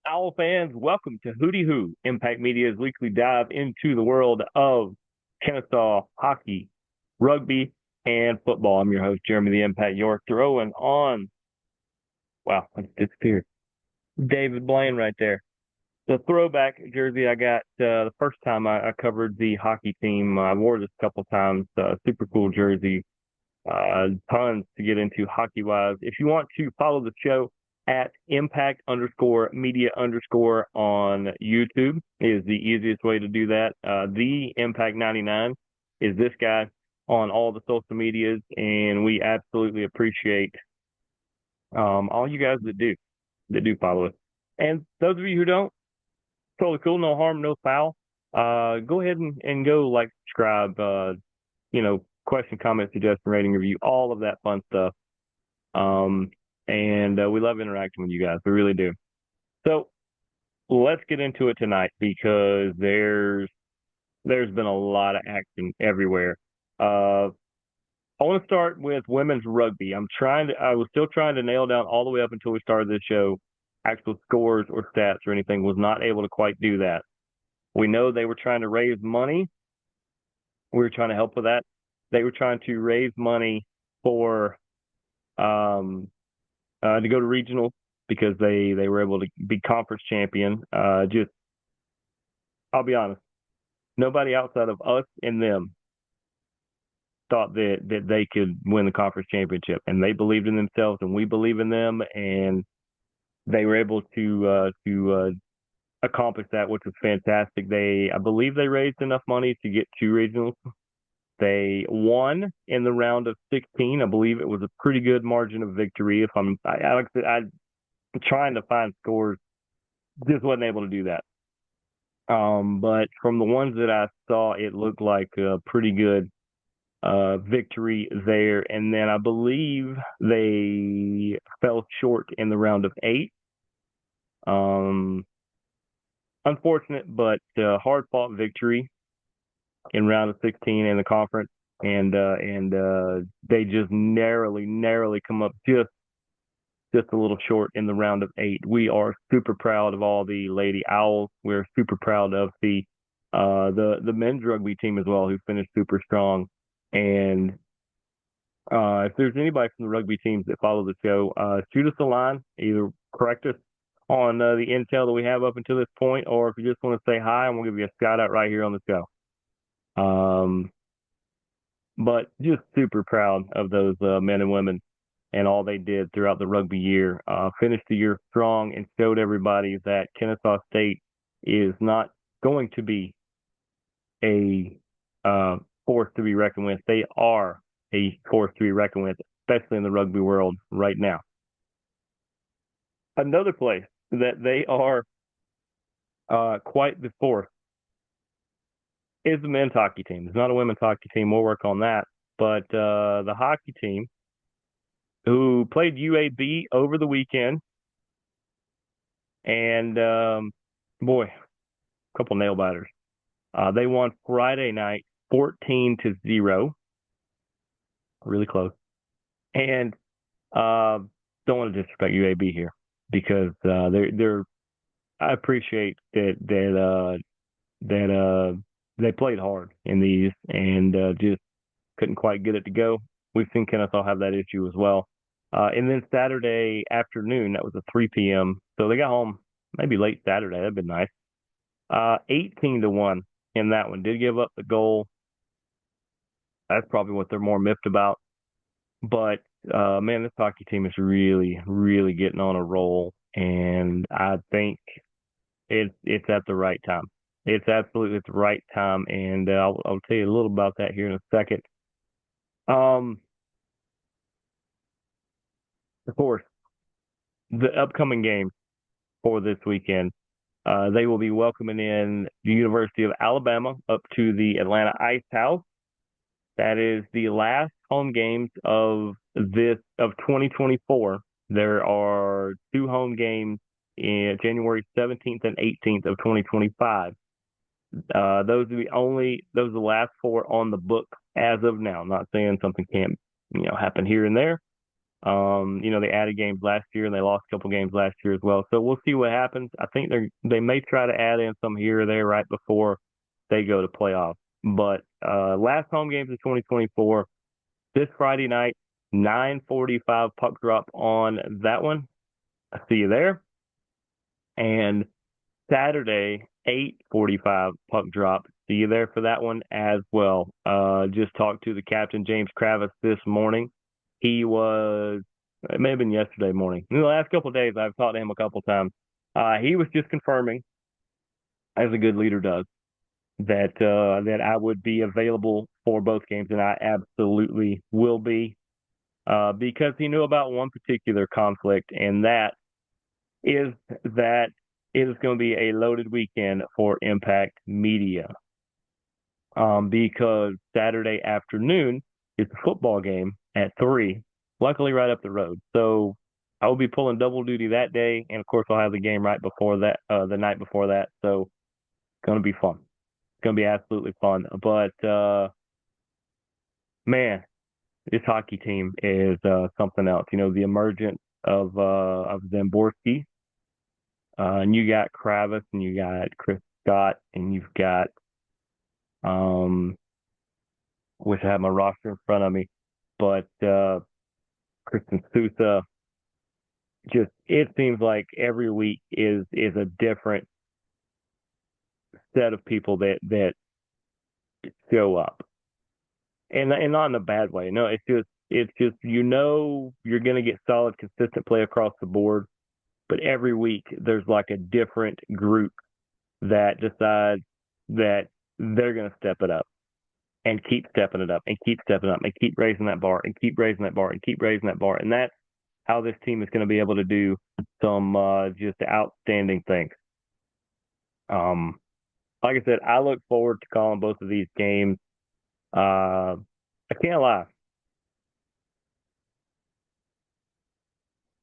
Owl fans, welcome to Hootie Hoo, Impact Media's weekly dive into the world of Kennesaw hockey, rugby, and football. I'm your host, Jeremy the Impact York, throwing on, wow, it's disappeared. David Blaine right there. The throwback jersey I got the first time I covered the hockey team. I wore this a couple times. Super cool jersey. Tons to get into hockey wise. If you want to follow the show at impact underscore media underscore on YouTube is the easiest way to do that. The Impact 99 is this guy on all the social medias, and we absolutely appreciate all you guys that do follow us. And those of you who don't, totally cool, no harm, no foul. Go ahead and go like, subscribe, question, comment, suggestion, rating, review, all of that fun stuff. And we love interacting with you guys. We really do. So let's get into it tonight because there's been a lot of action everywhere. I want to start with women's rugby. I was still trying to nail down all the way up until we started this show, actual scores or stats or anything. Was not able to quite do that. We know they were trying to raise money. We were trying to help with that. They were trying to raise money for to go to regional because they were able to be conference champion. Just I'll be honest, nobody outside of us and them thought that they could win the conference championship, and they believed in themselves, and we believe in them, and they were able to accomplish that, which was fantastic. I believe they raised enough money to get two regionals. They won in the round of 16. I believe it was a pretty good margin of victory. If like I said, I'm trying to find scores, just wasn't able to do that. But from the ones that I saw, it looked like a pretty good victory there. And then I believe they fell short in the round of 8. Unfortunate, but hard fought victory in round of 16 in the conference, and they just narrowly come up just a little short in the round of 8. We are super proud of all the Lady Owls. We're super proud of the men's rugby team as well, who finished super strong. And if there's anybody from the rugby teams that follow the show, shoot us a line, either correct us on the intel that we have up until this point, or if you just want to say hi, and we'll give you a shout out right here on the show. But just super proud of those men and women and all they did throughout the rugby year. Finished the year strong and showed everybody that Kennesaw State is not going to be a force to be reckoned with. They are a force to be reckoned with, especially in the rugby world right now. Another place that they are quite the force is the men's hockey team. It's not a women's hockey team. We'll work on that. But the hockey team, who played UAB over the weekend, and boy, a couple nail biters. They won Friday night 14-0. Really close. And don't want to disrespect UAB here because they're I appreciate that they played hard in these and just couldn't quite get it to go. We've seen Kennesaw have that issue as well. And then Saturday afternoon, that was a 3 p.m. So they got home maybe late Saturday. That'd been nice. 18-1 in that one. Did give up the goal. That's probably what they're more miffed about. But man, this hockey team is really getting on a roll, and I think it's at the right time. It's absolutely at the right time, and I'll tell you a little about that here in a second. Of course, the upcoming games for this weekend, they will be welcoming in the University of Alabama up to the Atlanta Ice House. That is the last home games of 2024. There are 2 home games in January 17th and 18th of 2025. Those are the last 4 on the book as of now. I'm not saying something can't, happen here and there, They added games last year and they lost a couple games last year as well. So we'll see what happens. I think they may try to add in some here or there right before they go to playoffs. But last home games of 2024, this Friday night, 9:45 puck drop on that one. I see you there. And Saturday, 8:45 puck drop. See you there for that one as well. Just talked to the captain, James Kravis, this morning. It may have been yesterday morning. In the last couple of days, I've talked to him a couple of times. He was just confirming, as a good leader does, that I would be available for both games, and I absolutely will be, because he knew about one particular conflict, and that it is going to be a loaded weekend for Impact Media, because Saturday afternoon is a football game at 3, luckily right up the road. So I will be pulling double duty that day, and of course I'll have the game right before that, the night before that. So it's going to be fun. It's going to be absolutely fun. But man, this hockey team is something else. The emergence of Zamborski, and you got Kravis, and you got Chris Scott, and you've got wish I had my roster in front of me, but Kristen Sousa. Just it seems like every week is a different set of people that show up, and not in a bad way. No, it's just you're going to get solid, consistent play across the board, but every week there's like a different group that decides that they're going to step it up and keep stepping it up and keep stepping up and keep raising that bar and keep raising that bar and keep raising that bar. And that's how this team is going to be able to do some just outstanding things. Like I said, I look forward to calling both of these games. I can't lie.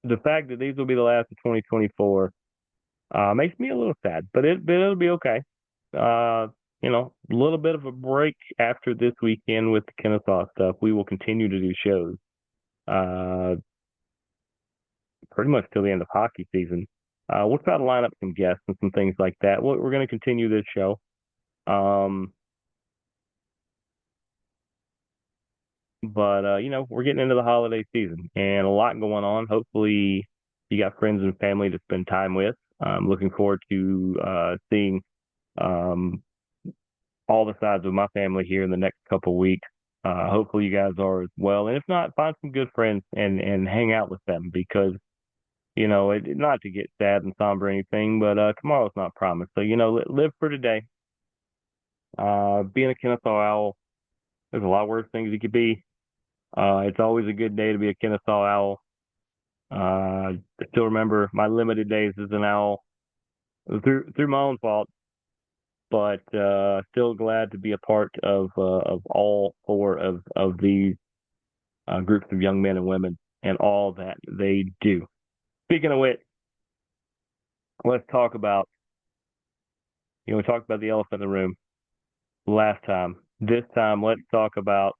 The fact that these will be the last of 2024 makes me a little sad, but it'll be okay. Uh, a little bit of a break after this weekend with the Kennesaw stuff. We will continue to do shows, uh, pretty much till the end of hockey season. We'll try to line up some guests and some things like that. We're going to continue this show. Um, but we're getting into the holiday season and a lot going on. Hopefully, you got friends and family to spend time with. I'm looking forward to seeing um, all the sides of my family here in the next couple of weeks. Hopefully you guys are as well. And if not, find some good friends and hang out with them, because, not to get sad and somber or anything, but tomorrow's not promised. So, live for today. Being a Kennesaw Owl, there's a lot worse things you could be. It's always a good day to be a Kennesaw Owl. I still remember my limited days as an owl through my own fault, but still glad to be a part of all four of these groups of young men and women and all that they do. Speaking of which, let's talk about, we talked about the elephant in the room last time. This time, let's talk about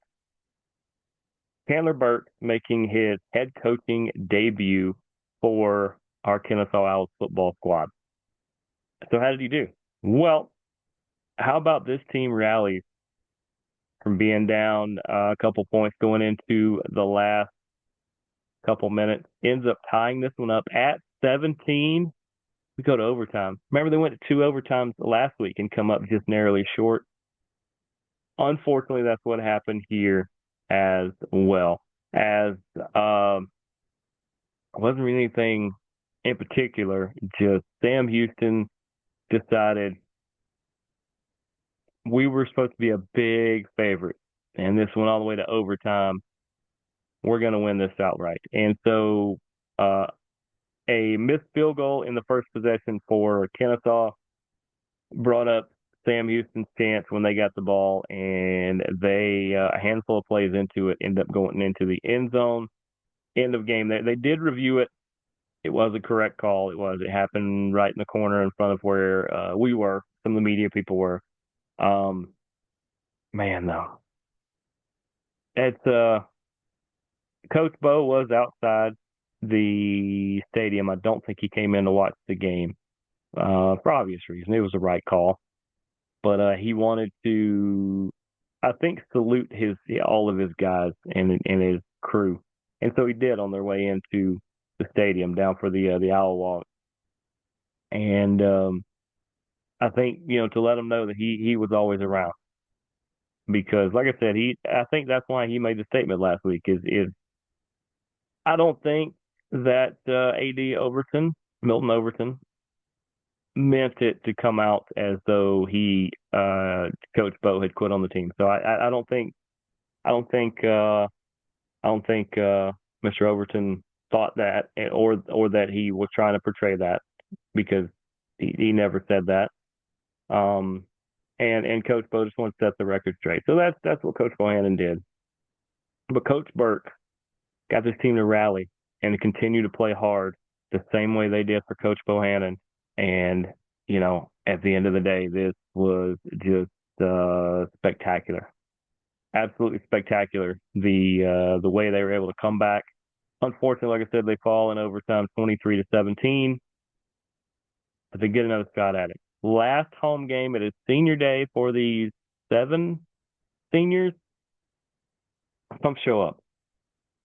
Chandler Burke making his head coaching debut for our Kennesaw Owls football squad. So how did he do? Well, how about this team rallies from being down a couple points going into the last couple minutes, ends up tying this one up at 17. We go to overtime. Remember, they went to 2 overtimes last week and come up just narrowly short. Unfortunately, that's what happened here as well. As wasn't really anything in particular, just Sam Houston decided we were supposed to be a big favorite, and this went all the way to overtime. We're going to win this outright. And so a missed field goal in the first possession for Kennesaw brought up Sam Houston's chance when they got the ball, and they a handful of plays into it ended up going into the end zone. End of game. They did review it. It was a correct call. It happened right in the corner in front of where we were. Some of the media people were. Man, though, it's Coach Bo was outside the stadium. I don't think he came in to watch the game for obvious reason. It was the right call, but he wanted to, I think, salute his all of his guys and his crew, and so he did on their way into the stadium down for the Owl Walk, and I think to let him know that he was always around because, like I said, I think that's why he made the statement last week. Is I don't think that AD Overton, Milton Overton, meant it to come out as though Coach Bo had quit on the team. So I don't think I don't think I don't think Mr. Overton thought that or that he was trying to portray that because he never said that. Um, and Coach Bo just wants to set the record straight. So that's what Coach Bohannon did. But Coach Burke got this team to rally and to continue to play hard the same way they did for Coach Bohannon. And, at the end of the day, this was just spectacular. Absolutely spectacular. The way they were able to come back. Unfortunately, like I said, they fall in overtime 23-17, but they get another shot at it. Last home game, it is senior day for these 7 seniors. Come show up.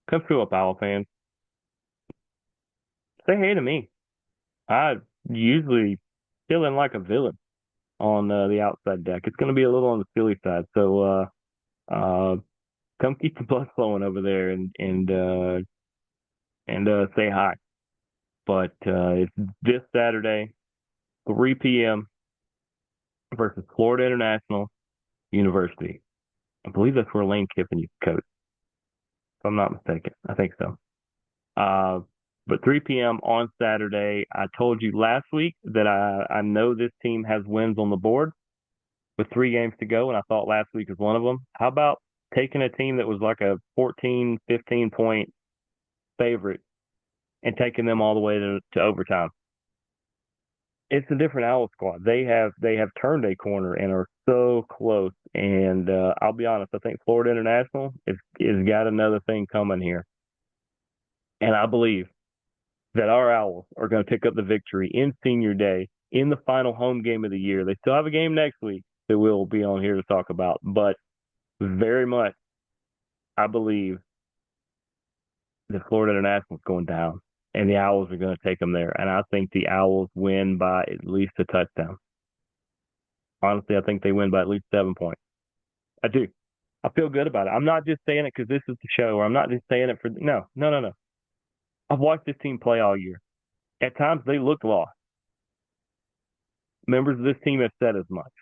Come show up, Owl fans. Say hey to me. I usually feeling like a villain on the outside deck. It's going to be a little on the silly side. So uh, come keep the blood flowing over there and say hi. But it's this Saturday, 3 p.m. versus Florida International University. I believe that's where Lane Kiffin used to coach, if I'm not mistaken. I think so. Uh, but 3 p.m. on Saturday, I told you last week that I know this team has wins on the board with 3 games to go, and I thought last week was one of them. How about taking a team that was like a 14, 15 point favorite and taking them all the way to overtime? It's a different Owl squad. They have turned a corner and are so close. And I'll be honest, I think Florida International is got another thing coming here, and I believe that our Owls are going to pick up the victory in Senior Day in the final home game of the year. They still have a game next week that we'll be on here to talk about, but very much I believe that Florida International is going down and the Owls are going to take them there. And I think the Owls win by at least a touchdown. Honestly, I think they win by at least 7 points. I do. I feel good about it. I'm not just saying it because this is the show, or I'm not just saying it for no. I've watched this team play all year. At times they look lost. Members of this team have said as much,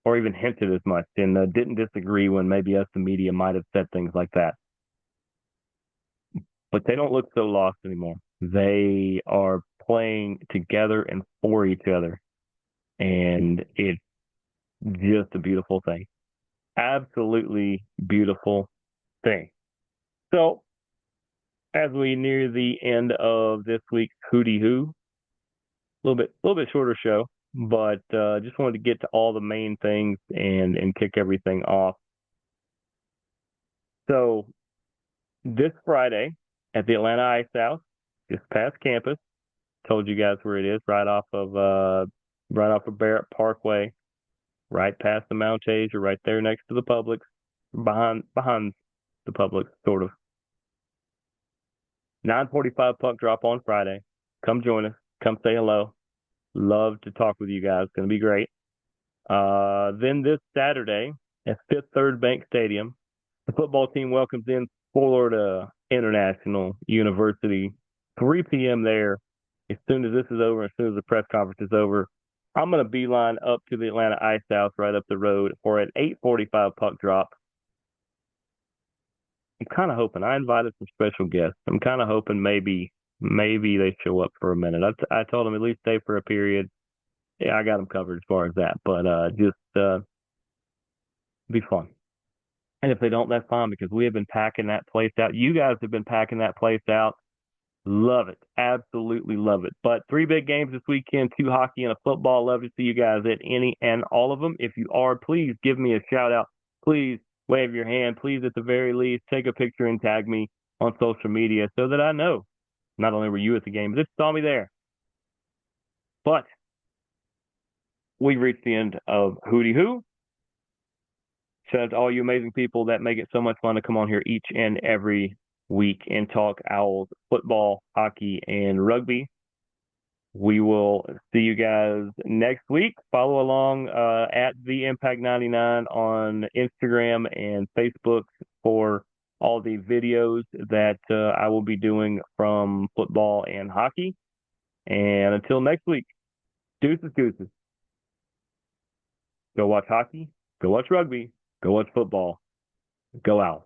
or even hinted as much, and didn't disagree when maybe us, the media, might have said things like that. But they don't look so lost anymore. They are playing together and for each other, and it's just a beautiful thing. Absolutely beautiful thing. So, as we near the end of this week's Hootie Hoo, a little bit shorter show, but just wanted to get to all the main things and kick everything off. So, this Friday at the Atlanta Ice House, just past campus, told you guys where it is, right off of Barrett Parkway, right past the Mount Asia, right there next to the Publix, behind the Publix, sort of. 9:45 puck drop on Friday. Come join us. Come say hello. Love to talk with you guys. It's going to be great. Then this Saturday at Fifth Third Bank Stadium, the football team welcomes in Florida International University. 3 p.m. there. As soon as this is over, as soon as the press conference is over, I'm going to beeline up to the Atlanta Ice House right up the road for an 8:45 puck drop. I'm kind of hoping. I invited some special guests. I'm kind of hoping maybe they show up for a minute. I told them at least stay for a period. Yeah, I got them covered as far as that. But just be fun. And if they don't, that's fine because we have been packing that place out. You guys have been packing that place out. Love it. Absolutely love it. But 3 big games this weekend, 2 hockey and a football. Love to see you guys at any and all of them. If you are, please give me a shout out. Please wave your hand. Please, at the very least, take a picture and tag me on social media so that I know not only were you at the game, but just saw me there. But we've reached the end of Hootie Hoo. Shout out to all you amazing people that make it so much fun to come on here each and every week and talk Owls football, hockey, and rugby. We will see you guys next week. Follow along at the Impact 99 on Instagram and Facebook for all the videos that I will be doing from football and hockey. And until next week, deuces, gooses. Go watch hockey, go watch rugby, go watch football, go Owls.